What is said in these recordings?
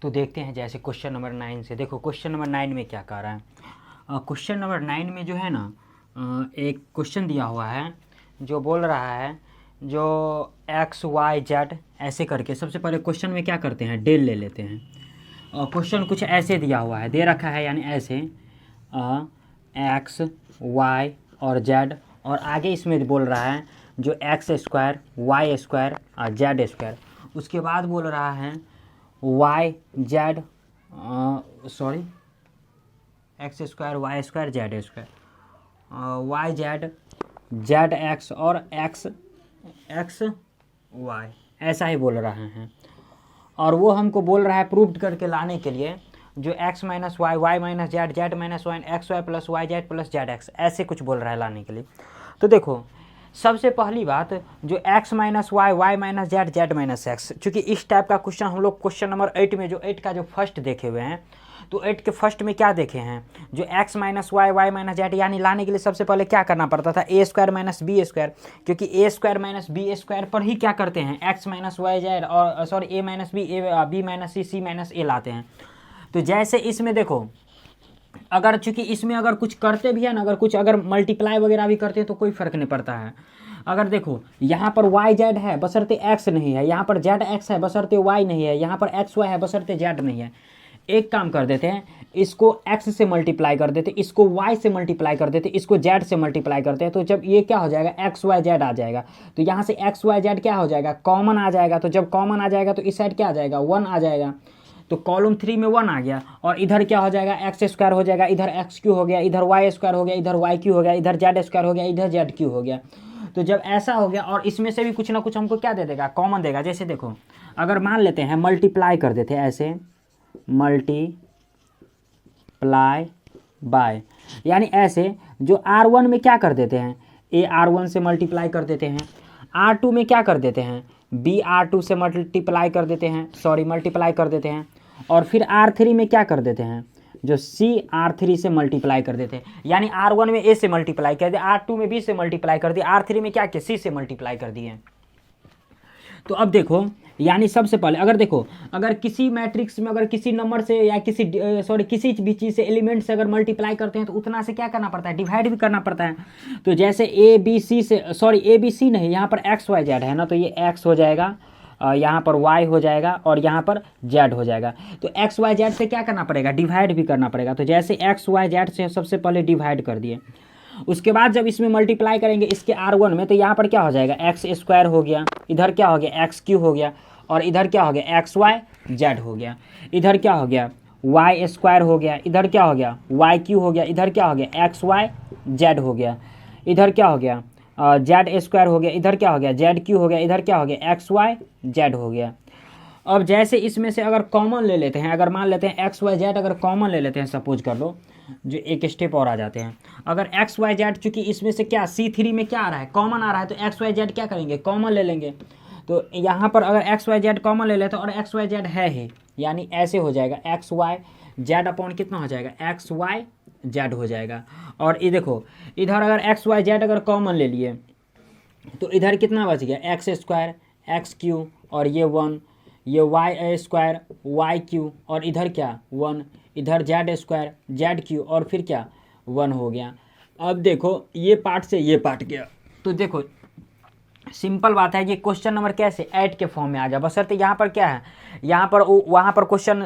तो देखते हैं जैसे क्वेश्चन नंबर 9 से। देखो क्वेश्चन नंबर 9 में क्या कह रहा है। क्वेश्चन नंबर 9 में जो है ना, एक क्वेश्चन दिया हुआ है जो बोल रहा है जो एक्स वाई जेड ऐसे करके। सबसे पहले क्वेश्चन में क्या करते हैं, डेल ले लेते हैं। और क्वेश्चन कुछ ऐसे दिया हुआ है, दे रखा है यानी ऐसे एक्स वाई और जेड, और आगे इसमें बोल रहा है जो एक्स स्क्वायर वाई स्क्वायर और जेड स्क्वायर। उसके बाद बोल रहा है y z sorry x square y square z square, y z z x और एक्स एक्स वाई, ऐसा ही बोल रहे हैं। और वो हमको बोल रहा है प्रूव करके लाने के लिए जो x minus y y minus z z minus y x y plus y z plus z x, ऐसे कुछ बोल रहा है लाने के लिए। तो देखो सबसे पहली बात जो x minus y y minus z z minus x, चूँकि इस टाइप का क्वेश्चन हम लोग क्वेश्चन नंबर 8 में जो 8 का जो फर्स्ट देखे हुए हैं, तो 8 के फर्स्ट में क्या देखे हैं जो x minus y y minus z, यानी लाने के लिए सबसे पहले क्या करना पड़ता था ए स्क्वायर माइनस बी स्क्वायर, क्योंकि ए स्क्वायर माइनस बी स्क्वायर पर ही क्या करते हैं x माइनस वाई जेड और सॉरी ए माइनस बी माइनस सी माइनस ए लाते हैं। तो जैसे इसमें देखो अगर चूंकि इसमें अगर कुछ करते भी है ना, अगर कुछ अगर मल्टीप्लाई वगैरह भी करते हैं तो कोई फ़र्क नहीं पड़ता है। अगर देखो यहाँ पर वाई जेड है बशर्ते एक्स नहीं है, यहाँ पर जेड एक्स है बशर्ते वाई नहीं है, यहाँ पर एक्स वाई है बशर्ते जेड नहीं है। एक काम कर देते हैं, इसको x से मल्टीप्लाई कर देते, इसको y से मल्टीप्लाई कर देते, इसको z से मल्टीप्लाई करते हैं, तो जब ये क्या हो जाएगा x y z आ जाएगा। तो यहाँ से x y z क्या हो जाएगा, कॉमन आ जाएगा। तो जब कॉमन आ जाएगा तो इस साइड क्या आ जाएगा, 1 आ जाएगा। तो कॉलम 3 में 1 आ गया, और इधर क्या हो जाएगा एक्स स्क्वायर हो जाएगा, इधर एक्स क्यू हो गया, इधर वाई स्क्वायर हो गया, इधर वाई क्यू हो गया, इधर जेड स्क्वायर हो गया, इधर जेड क्यू हो गया। तो जब ऐसा हो गया और इसमें से भी कुछ ना कुछ हमको क्या दे देगा, कॉमन देगा। जैसे देखो अगर मान लेते हैं मल्टीप्लाई कर देते हैं ऐसे, मल्टीप्लाई बाय, यानी ऐसे जो R1 में क्या कर देते हैं, ए R1 से मल्टीप्लाई कर देते हैं, R2 में क्या कर देते हैं, बी R2 से मल्टीप्लाई कर देते हैं, सॉरी मल्टीप्लाई कर देते हैं, और फिर R3 में क्या कर देते हैं, जो C R3 से मल्टीप्लाई कर देते हैं। यानी R1 में A से मल्टीप्लाई कर दिए, R2 में B से मल्टीप्लाई कर दिए, R3 में क्या किया, C से मल्टीप्लाई कर दिए। तो अब देखो यानी सबसे पहले अगर देखो अगर किसी मैट्रिक्स में अगर किसी नंबर से या किसी भी चीज़ से एलिमेंट से अगर मल्टीप्लाई करते हैं तो उतना से क्या करना पड़ता है, डिवाइड भी करना पड़ता है। तो जैसे ए बी सी से, सॉरी ए बी सी नहीं, यहाँ पर एक्स वाई जेड है ना, तो ये एक्स हो जाएगा, यहाँ पर y हो जाएगा और यहाँ पर z हो जाएगा। तो x y z से क्या करना पड़ेगा, डिवाइड भी करना पड़ेगा। तो जैसे x y z से सबसे पहले डिवाइड कर दिए, उसके बाद जब इसमें मल्टीप्लाई करेंगे इसके R1 में, तो यहाँ पर क्या हो जाएगा एक्स स्क्वायर हो गया, इधर क्या हो गया एक्स क्यू हो गया, और इधर क्या हो गया एक्स वाई जेड हो गया, इधर क्या हो गया वाई स्क्वायर हो गया, इधर क्या हो गया वाई क्यू हो गया, इधर क्या हो गया एक्स वाई जेड हो गया, इधर क्या हो गया जेड स्क्वायर हो गया, इधर क्या हो गया जेड क्यू हो गया, इधर क्या हो गया एक्स वाई जेड हो गया। अब जैसे इसमें से अगर कॉमन ले लेते हैं, अगर मान लेते हैं एक्स वाई जेड अगर कॉमन ले लेते हैं, सपोज कर लो, जो एक स्टेप और आ जाते हैं। अगर एक्स वाई जेड चूँकि इसमें से क्या C3 में क्या आ रहा है, कॉमन आ रहा है, तो एक्स वाई जेड क्या करेंगे, कॉमन ले लेंगे। तो यहाँ पर अगर एक्स वाई जेड कॉमन ले लेते हैं और एक्स वाई जेड है ही, यानी ऐसे हो जाएगा एक्स वाई जेड अपॉन कितना हो जाएगा एक्स वाई जेड हो जाएगा। और ये देखो इधर अगर एक्स वाई जेड अगर कॉमन ले लिए तो इधर कितना बच गया एक्स स्क्वायर एक्स क्यू, और ये 1, ये वाई स्क्वायर वाई क्यू, और इधर क्या 1, इधर जेड स्क्वायर जेड क्यू, और फिर क्या 1 हो गया। अब देखो ये पार्ट से ये पार्ट गया, तो देखो सिंपल बात है कि क्वेश्चन नंबर कैसे 8 के फॉर्म में आ गया। बशर्ते यहाँ पर क्या है, यहाँ पर वहाँ पर क्वेश्चन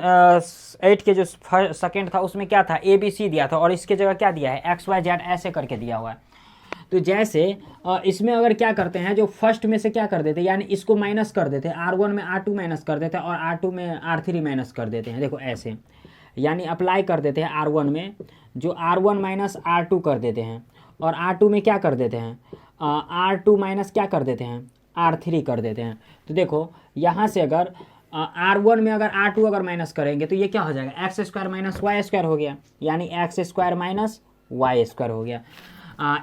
8 के जो सेकंड था उसमें क्या था ABC दिया था, और इसके जगह क्या दिया है एक्स वाई जेड ऐसे करके दिया हुआ है। तो जैसे इसमें अगर क्या करते हैं, जो फर्स्ट में से क्या कर देते हैं, यानी इसको माइनस कर देते हैं, R1 में R2 माइनस कर देते हैं और R2 में R3 माइनस कर देते हैं। देखो ऐसे, यानी अप्लाई कर देते हैं R1 में जो R1 माइनस R2 कर देते हैं, और R2 में क्या कर देते हैं R2 माइनस क्या कर देते हैं R3 कर देते हैं। तो देखो यहाँ से अगर R1 में अगर R2 अगर माइनस करेंगे तो ये क्या हो जाएगा x square minus y square हो गया, यानी x square minus y square हो गया।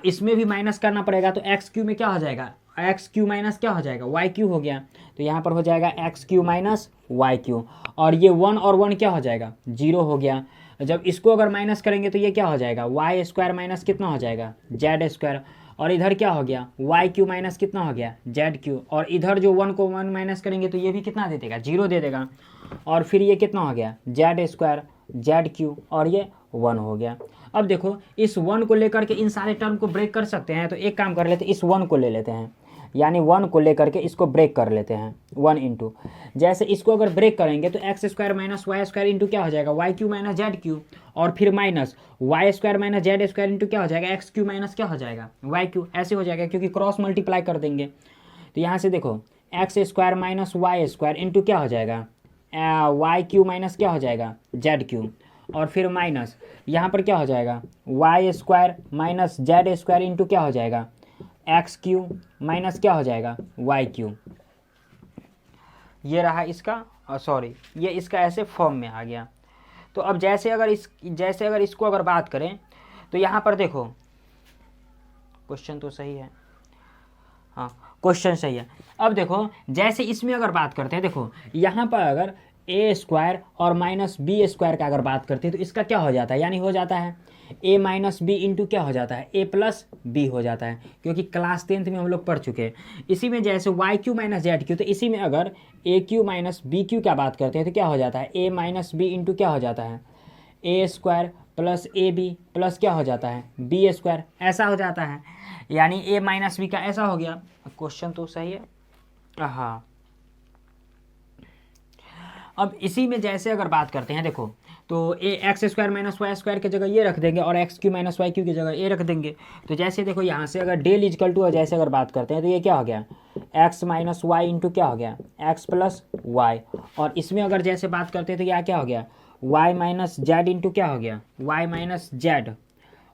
इसमें भी माइनस करना पड़ेगा, तो एक्स क्यू में क्या हो जाएगा एक्स क्यू माइनस क्या हो जाएगा वाई क्यू हो गया। तो यहाँ पर हो जाएगा x Q minus y cube, और ये 1 और 1 क्या हो जाएगा 0 हो गया। जब इसको अगर माइनस करेंगे तो ये क्या हो जाएगा वाई स्क्वायर माइनस कितना हो जाएगा जेड स्क्वायर, और इधर क्या हो गया वाई क्यू माइनस कितना हो गया जेड क्यू, और इधर जो 1 को 1 माइनस करेंगे तो ये भी कितना दे देगा 0 दे देगा, और फिर ये कितना हो गया जेड स्क्वायर जेड क्यू, और ये 1 हो गया। अब देखो इस 1 को लेकर के इन सारे टर्म को ब्रेक कर सकते हैं, तो एक काम कर लेते हैं, इस 1 को ले लेते हैं, यानी 1 को लेकर के इसको ब्रेक कर लेते हैं 1 इंटू, जैसे इसको अगर ब्रेक करेंगे तो x square minus y square into क्या हो जाएगा y cube minus z cube, और फिर minus y square minus z square into क्या हो जाएगा एक्स क्यू माइनस क्या हो जाएगा वाई क्यू, ऐसे हो जाएगा क्योंकि क्रॉस मल्टीप्लाई कर देंगे। तो यहाँ से देखो x square minus y square into क्या हो जाएगा वाई क्यू माइनस क्या हो जाएगा जेड क्यू, और फिर माइनस यहाँ पर क्या हो जाएगा y square minus z square into क्या हो जाएगा एक्स क्यू माइनस क्या हो जाएगा वाई क्यू। ये रहा इसका सॉरी ये इसका ऐसे फॉर्म में आ गया। तो अब जैसे अगर इसको अगर बात करें तो यहाँ पर देखो क्वेश्चन तो सही है, हाँ क्वेश्चन सही है। अब देखो जैसे इसमें अगर बात करते हैं, देखो यहाँ पर अगर ए स्क्वायर और माइनस बी स्क्वायर का अगर बात करते हैं तो इसका क्या हो जाता है, यानी हो जाता है ए माइनस बी इंटू क्या हो जाता है ए प्लस बी हो जाता है, क्योंकि क्लास 10th में हम लोग पढ़ चुके हैं। इसी में जैसे y cube minus z cube, तो इसी में अगर a cube minus b cube का बात करते हैं तो क्या हो जाता है ए माइनस बी इंटू क्या हो जाता है a square plus a b plus क्या हो जाता है बी स्क्वायर, ऐसा हो जाता है, यानी ए माइनस बी का ऐसा हो गया। क्वेश्चन तो सही है, हाँ। अब इसी में जैसे अगर बात करते हैं, देखो तो a x square minus y square की जगह ये रख देंगे और x Q minus y q की जगह ए रख देंगे। तो जैसे देखो यहाँ से अगर डेल इजकल टू जैसे अगर बात करते हैं तो ये क्या हो गया एक्स माइनस वाई इंटू क्या हो गया एक्स प्लस वाई, और इसमें अगर जैसे बात करते हैं तो यह क्या हो गया वाई माइनस जेड इंटू क्या हो गया वाई माइनस जेड,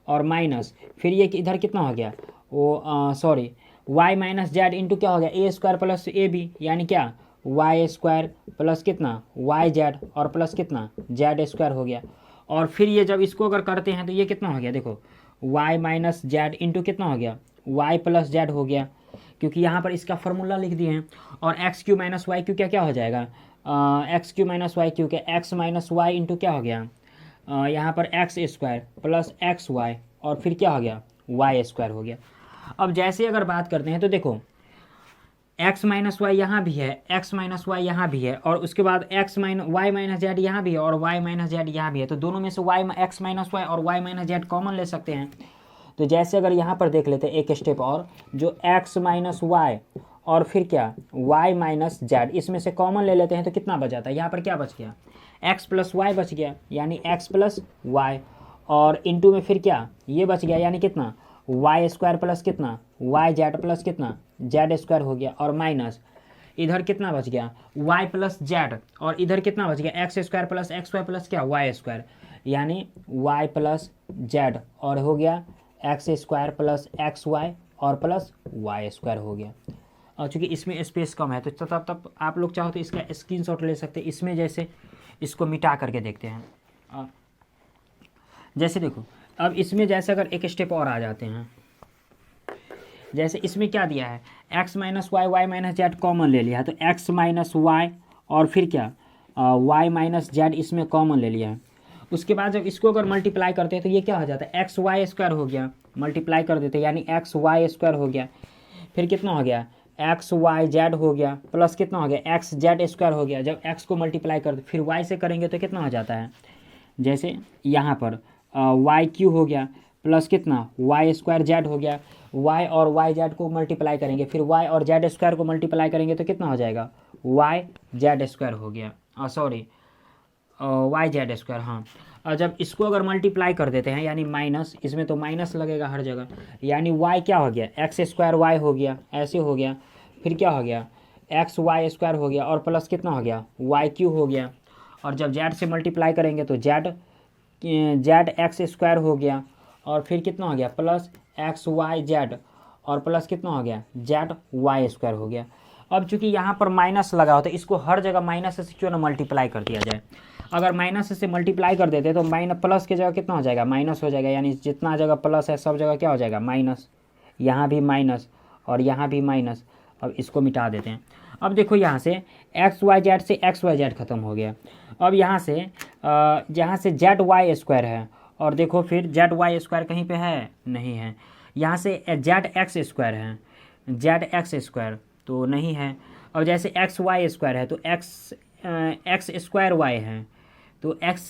और माइनस फिर ये इधर कितना हो गया वो sorry y minus z into क्या हो गया a square plus a b, यानी क्या वाई स्क्वायर प्लस कितना वाई जेड और प्लस कितना जेड स्क्वायर हो गया। और फिर ये जब इसको अगर करते हैं तो ये कितना हो गया देखो वाई माइनस जेड इंटू कितना हो गया वाई प्लस जेड हो गया, क्योंकि यहाँ पर इसका फॉर्मूला लिख दिए हैं। और x Q minus y cube क्या क्या हो जाएगा x Q minus y cube के एक्स माइनस वाई इंटू क्या हो गया यहाँ पर x square plus x y, और फिर क्या हो गया वाई स्क्वायर हो गया। अब जैसे अगर बात करते हैं तो देखो एक्स माइनस वाई यहाँ भी है, एक्स माइनस वाई यहाँ भी है, और उसके बाद वाई माइनस जेड यहाँ भी है और वाई माइनस जेड यहाँ भी है। तो दोनों में से एक्स माइनस वाई और वाई माइनस जेड कॉमन ले सकते हैं। तो जैसे अगर यहाँ पर देख लेते हैं एक स्टेप और, जो एक्स माइनस वाई और फिर क्या वाई माइनस जेड, इसमें से कॉमन ले लेते हैं तो कितना बच जाता है, यहाँ पर क्या बच गया एक्स प्लस वाई बच गया, यानी एक्स प्लस वाई, और इंटू में फिर क्या ये बच गया, यानी कितना वाई स्क्वायर प्लस कितना वाई जेड प्लस कितना जेड स्क्वायर हो गया, और माइनस इधर कितना बच गया वाई प्लस जेड, और इधर कितना बच गया x square plus x y plus क्या वाई स्क्वायर, यानी वाई प्लस जेड, और हो गया x square plus x y और प्लस वाई स्क्वायर हो गया। और चूँकि इसमें स्पेस कम है तो तब आप लोग चाहो तो इसका स्क्रीनशॉट ले सकते हैं। इसमें जैसे इसको मिटा करके देखते हैं, जैसे देखो अब इसमें जैसे अगर एक स्टेप और आ जाते हैं, जैसे इसमें क्या दिया है x minus y y minus z common ले लिया है, तो एक्स माइनस वाई और फिर क्या वाई माइनस जेड इसमें कॉमन ले लिया है। उसके बाद जब इसको अगर मल्टीप्लाई करते हैं तो ये क्या हो जाता है एक्स वाई स्क्वायर हो गया, मल्टीप्लाई कर देते हैं यानी एक्स वाई स्क्वायर हो गया, फिर कितना हो गया एक्स वाई जेड हो गया प्लस कितना हो गया एक्स जेड स्क्वायर हो गया। जब एक्स को मल्टीप्लाई कर दो फिर वाई से करेंगे तो कितना हो जाता है, जैसे यहाँ पर वाई क्यू हो गया प्लस कितना वाई स्क्वायर जेड हो गया, वाई और वाई जेड को मल्टीप्लाई करेंगे फिर वाई और जेड स्क्वायर को मल्टीप्लाई करेंगे तो कितना हो जाएगा वाई जेड स्क्वायर हो गया सॉरी वाई जेड स्क्वायर, हाँ। और जब इसको अगर मल्टीप्लाई कर देते हैं यानी माइनस, इसमें तो माइनस लगेगा हर जगह, यानी वाई क्या हो गया एक्स स्क्वायर वाई हो गया, ऐसे हो गया, फिर क्या हो गया एक्स वाई स्क्वायर हो गया और प्लस कितना हो गया वाई क्यू हो गया। और जब जेड से मल्टीप्लाई करेंगे तो जेड एक्स स्क्वायर हो गया, और फिर कितना हो गया प्लस एक्स वाई जेड और प्लस कितना हो गया जेड वाई स्क्वायर हो गया। अब चूंकि यहाँ पर माइनस लगा होता है, इसको हर जगह माइनस से क्यों ना मल्टीप्लाई कर दिया जाए। अगर माइनस से मल्टीप्लाई कर देते तो प्लस की जगह कितना हो जाएगा माइनस हो जाएगा, यानी जितना जगह प्लस है सब जगह क्या हो जाएगा माइनस, यहाँ भी माइनस और यहाँ भी माइनस। अब इसको मिटा देते हैं। अब देखो यहाँ से एक्स वाई जेड से एक्स वाई जेड खत्म हो गया। अब यहाँ से जेड वाई स्क्वायर है, और देखो फिर जेड वाई स्क्वायर कहीं पे है नहीं है, यहाँ से जेड एक्स स्क्वायर है, जेड एक्स स्क्वायर तो नहीं है। और जैसे एक्स वाई स्क्वायर है तो एक्स स्क्वायर वाई है, तो एक्स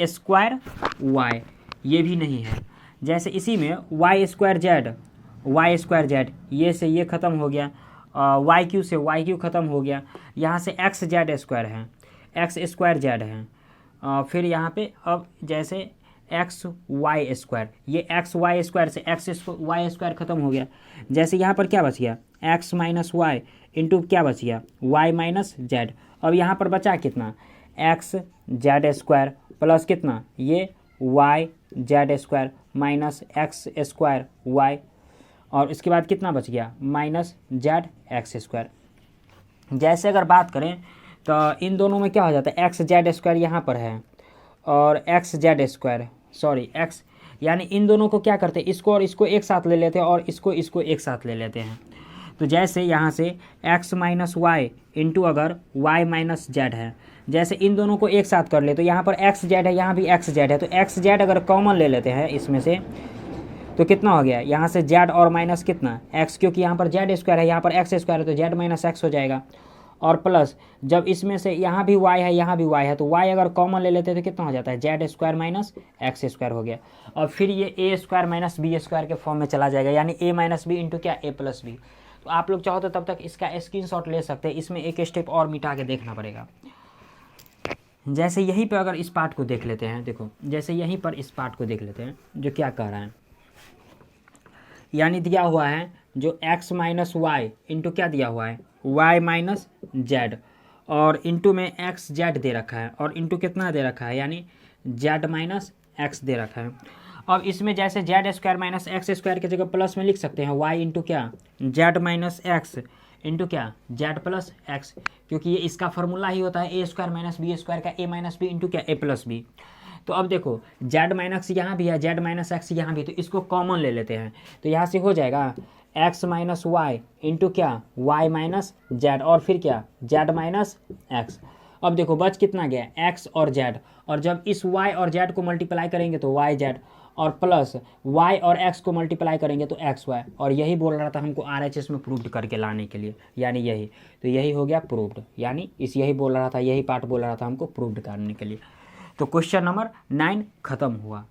स्क्वायर वाई ये भी नहीं है। जैसे इसी में वाई स्क्वायर जेड ये से ये ख़त्म हो गया, वाई क्यू से वाई क्यू ख़त्म हो गया। यहाँ से एक्स जेड स्क्वायर है, एक्स स्क्वायर जेड है। फिर यहाँ पे अब जैसे एक्स वाई स्क्वायर, ये एक्स वाई स्क्वायर से एक्स वाई स्क्वायर ख़त्म हो गया। जैसे यहाँ पर क्या बच गया, एक्स माइनस वाई इंटू क्या बच गया, वाई माइनस जेड। अब यहाँ पर बचा कितना, एक्स जेड स्क्वायर प्लस कितना ये y z square minus x square y, और इसके बाद कितना बच गया माइनस जेड एक्स स्क्वायर। जैसे अगर बात करें तो इन दोनों में क्या हो जाता है, एक्स जेड स्क्वायर यहाँ पर है और एक्स जेड स्क्वायर एक्स, यानी इन दोनों को क्या करते हैं, इसको और इसको एक साथ ले लेते हैं और इसको एक साथ ले लेते हैं। तो जैसे यहाँ से x माइनस वाई इंटू अगर y माइनस जेड है, जैसे इन दोनों को एक साथ कर ले तो यहाँ पर एक्स जेड है, यहाँ भी एक्स जेड है, तो एक्स जेड अगर कॉमन ले लेते हैं इसमें से तो कितना हो गया, यहाँ से जेड और माइनस कितना एक्स, क्योंकि यहाँ पर जेड स्क्वायर है यहाँ पर एक्स स्क्वायर है तो जेड माइनस एक्स हो जाएगा। और प्लस जब इसमें से यहाँ भी y है यहाँ भी y है तो y अगर कॉमन ले लेते हैं तो कितना हो जाता है, Z square minus x square हो गया। और फिर ये ए स्क्वायर माइनस बी स्क्वायर के फॉर्म में चला जाएगा, यानी ए माइनस बी इंटू क्या ए प्लस बी। तो आप लोग चाहो तो तब तक इसका स्क्रीनशॉट ले सकते हैं, इसमें एक स्टेप और मिटा के देखना पड़ेगा। जैसे यहीं पर अगर इस पार्ट को देख लेते हैं, देखो जैसे यहीं पर इस पार्ट को देख लेते हैं जो क्या कह रहा है, यानी दिया हुआ है जो x माइनस वाई इंटू क्या दिया हुआ है y माइनस जेड, और इंटू में x जेड दे रखा है और इंटू कितना दे रखा है, यानी जेड माइनस एक्स दे रखा है। अब इसमें जैसे Z square minus x square की जगह प्लस में लिख सकते हैं y इंटू क्या जेड माइनस एक्स इंटू क्या जेड प्लस एक्स, क्योंकि ये इसका फार्मूला ही होता है a square minus B square का ए माइनस बी इंटू क्या ए प्लस बी। तो अब देखो जेड माइनस यहाँ भी है, जेड माइनस एक्स यहाँ भी, तो इसको कॉमन ले लेते हैं तो यहाँ से हो जाएगा एक्स माइनस वाई इंटू क्या वाई माइनस जेड, और फिर क्या जेड माइनस एक्स। अब देखो बच कितना गया एक्स और जेड, और जब इस वाई और जेड को मल्टीप्लाई करेंगे तो वाई जेड, और प्लस y और x को मल्टीप्लाई करेंगे तो एक्स वाई। और यही बोल रहा था हमको RHS में प्रूव्ड करके लाने के लिए, यानी यही, तो यही हो गया प्रूव्ड, यानी यही बोल रहा था, यही पार्ट बोल रहा था हमको प्रूव्ड करने के लिए। तो क्वेश्चन नंबर 9 खत्म हुआ।